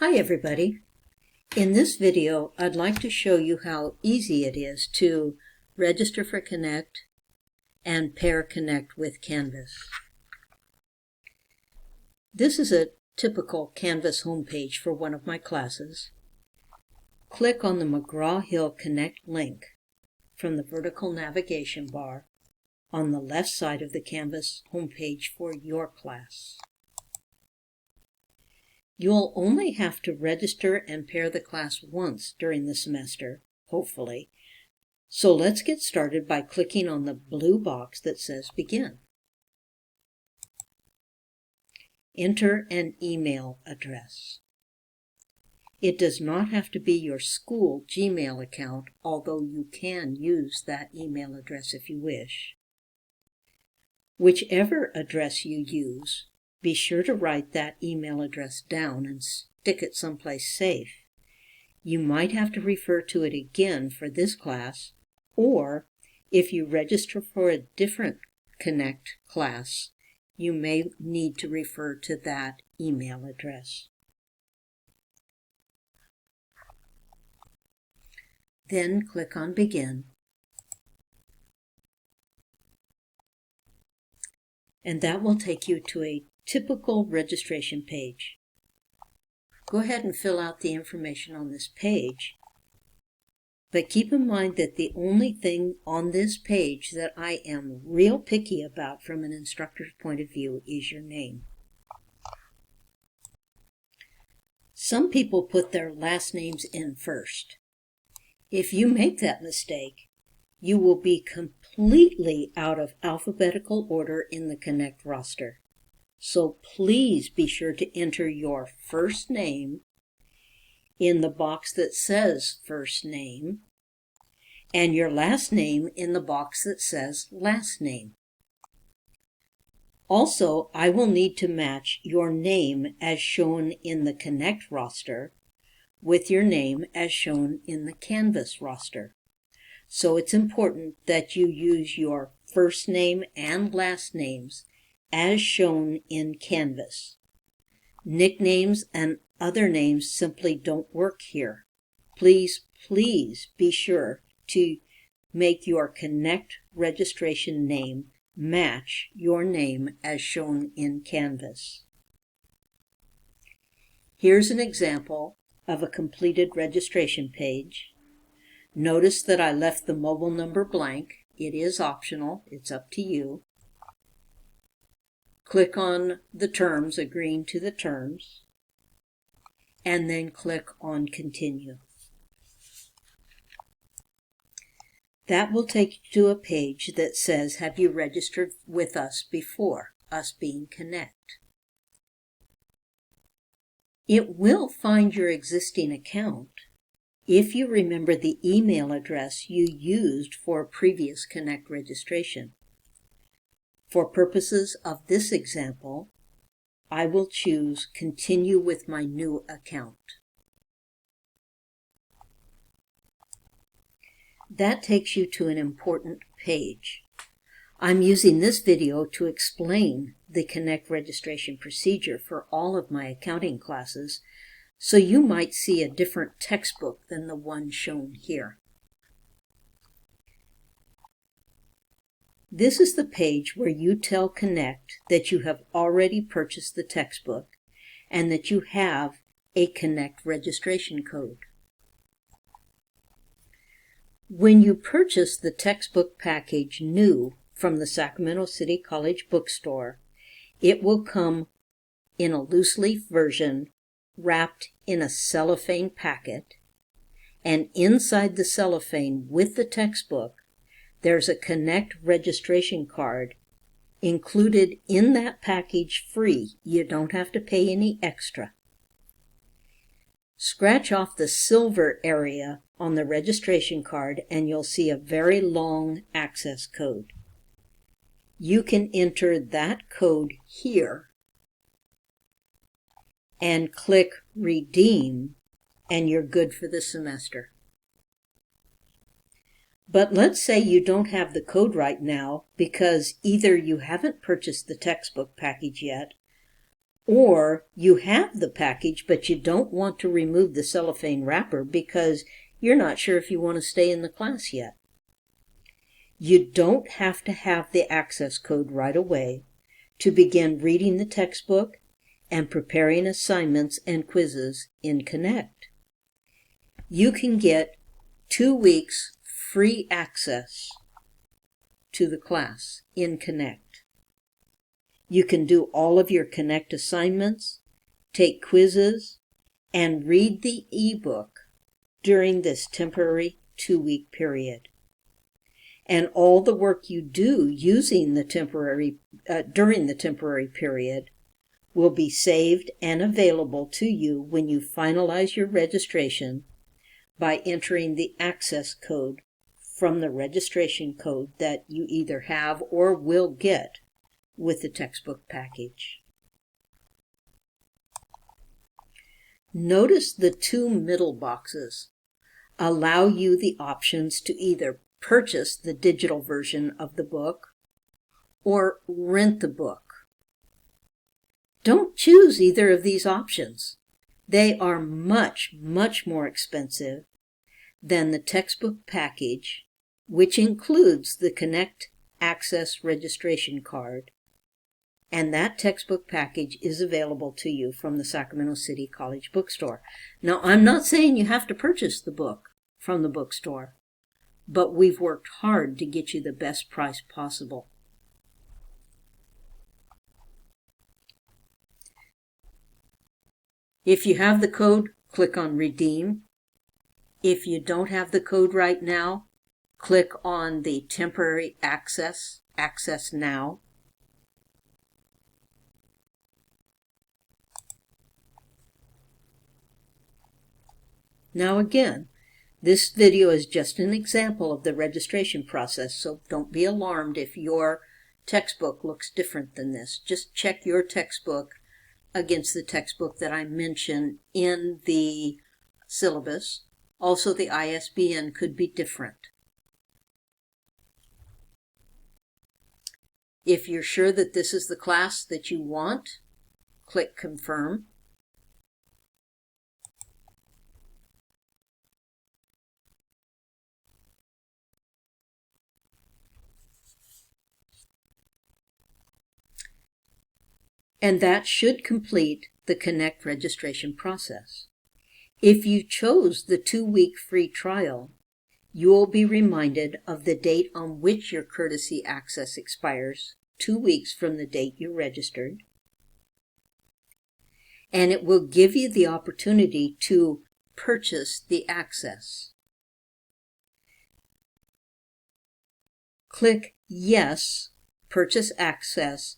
Hi everybody. In this video, I'd like to show you how easy it is to register for Connect and pair Connect with Canvas. This is a typical Canvas homepage for one of my classes. Click on the McGraw-Hill Connect link from the vertical navigation bar on the left side of the Canvas homepage for your class. You'll only have to register and pair the class once during the semester, hopefully. So let's get started by clicking on the blue box that says Begin. Enter an email address. It does not have to be your school Gmail account, although you can use that email address if you wish. Whichever address you use, be sure to write that email address down and stick it someplace safe. You might have to refer to it again for this class, or if you register for a different Connect class, you may need to refer to that email address. Then click on Begin. And that will take you to a typical registration page. Go ahead and fill out the information on this page, but keep in mind that the only thing on this page that I am real picky about from an instructor's point of view is your name. Some people put their last names in first. If you make that mistake, you will be completely out of alphabetical order in the Connect roster. So please be sure to enter your first name in the box that says First Name and your last name in the box that says Last Name. Also, I will need to match your name as shown in the Connect roster with your name as shown in the Canvas roster. So it's important that you use your first name and last names as shown in Canvas. Nicknames and other names simply don't work here. Please be sure to make your Connect registration name match your name as shown in Canvas. Here's an example of a completed registration page. Notice that I left the mobile number blank. It is optional. It's up to you. Click on the terms, agreeing to the terms, and then click on Continue. That will take you to a page that says, have you registered with us before, us being Connect? It will find your existing account if you remember the email address you used for a previous Connect registration. For purposes of this example, I will choose Continue with my new account. That takes you to an important page. I'm using this video to explain the Connect registration procedure for all of my accounting classes, so you might see a different textbook than the one shown here. This is the page where you tell Connect that you have already purchased the textbook and that you have a Connect registration code. When you purchase the textbook package new from the Sacramento City College bookstore, it will come in a loose leaf version wrapped in a cellophane packet, and inside the cellophane with the textbook, there's a Connect registration card included in that package free. You don't have to pay any extra. Scratch off the silver area on the registration card and you'll see a very long access code. You can enter that code here and click Redeem, and you're good for the semester. But let's say you don't have the code right now because either you haven't purchased the textbook package yet, Or you have the package, but you don't want to remove the cellophane wrapper because you're not sure if you want to stay in the class yet. You don't have to have the access code right away to begin reading the textbook and preparing assignments and quizzes in Connect. You can get 2 weeks free access to the class in Connect. You can do all of your Connect assignments, take quizzes, and read the ebook during this temporary 2-week period. And all the work you do using the during the temporary period will be saved and available to you when you finalize your registration by entering the access code from the registration code that you either have or will get with the textbook package. Notice the 2 middle boxes allow you the options to either purchase the digital version of the book or rent the book. Don't choose either of these options. They are much, much more expensive than the textbook package, which includes the Connect Access registration card. And that textbook package is available to you from the Sacramento City College Bookstore. Now, I'm not saying you have to purchase the book from the bookstore, but we've worked hard to get you the best price possible. If you have the code, click on Redeem. If you don't have the code right now, click on the Temporary Access, Access Now. Now again, this video is just an example of the registration process, so don't be alarmed if your textbook looks different than this. Just check your textbook against the textbook that I mentioned in the syllabus. Also, the ISBN could be different. If you're sure that this is the class that you want, click Confirm. And that should complete the Connect registration process. If you chose the 2-week free trial, you will be reminded of the date on which your courtesy access expires, 2 weeks from the date you registered. And it will give you the opportunity to purchase the access. Click Yes, Purchase Access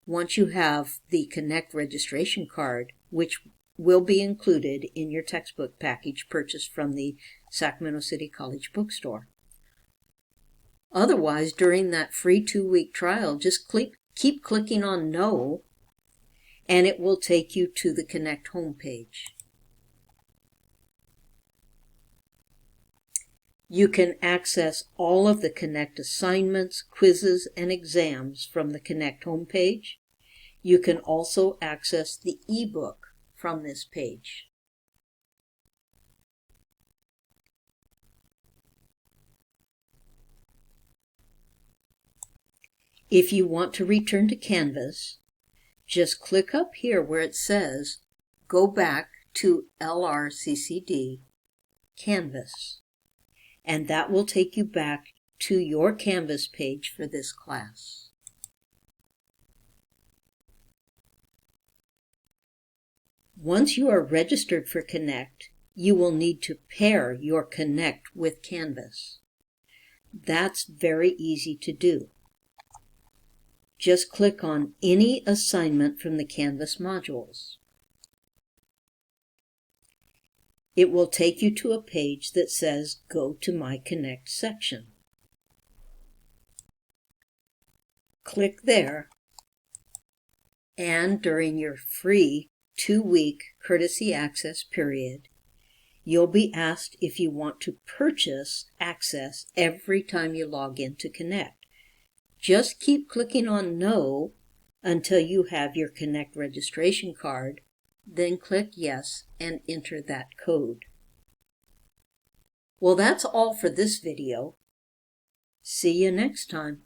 once you have the Connect registration card, which will be included in your textbook package purchased from the Sacramento City College Bookstore. Otherwise, during that free 2-week trial, just keep clicking on No, and it will take you to the Connect homepage. You can access all of the Connect assignments, quizzes, and exams from the Connect homepage. You can also access the ebook from this page. If you want to return to Canvas, just click up here where it says Go back to LRCCD Canvas, and that will take you back to your Canvas page for this class. Once you are registered for Connect, you will need to pair your Connect with Canvas. That's very easy to do. Just click on any assignment from the Canvas modules. It will take you to a page that says Go to My Connect section. Click there, and during your free 2-week courtesy access period, you'll be asked if you want to purchase access every time you log in to Connect. Just keep clicking on No until you have your Connect registration card, then click Yes and enter that code. Well, that's all for this video. See you next time.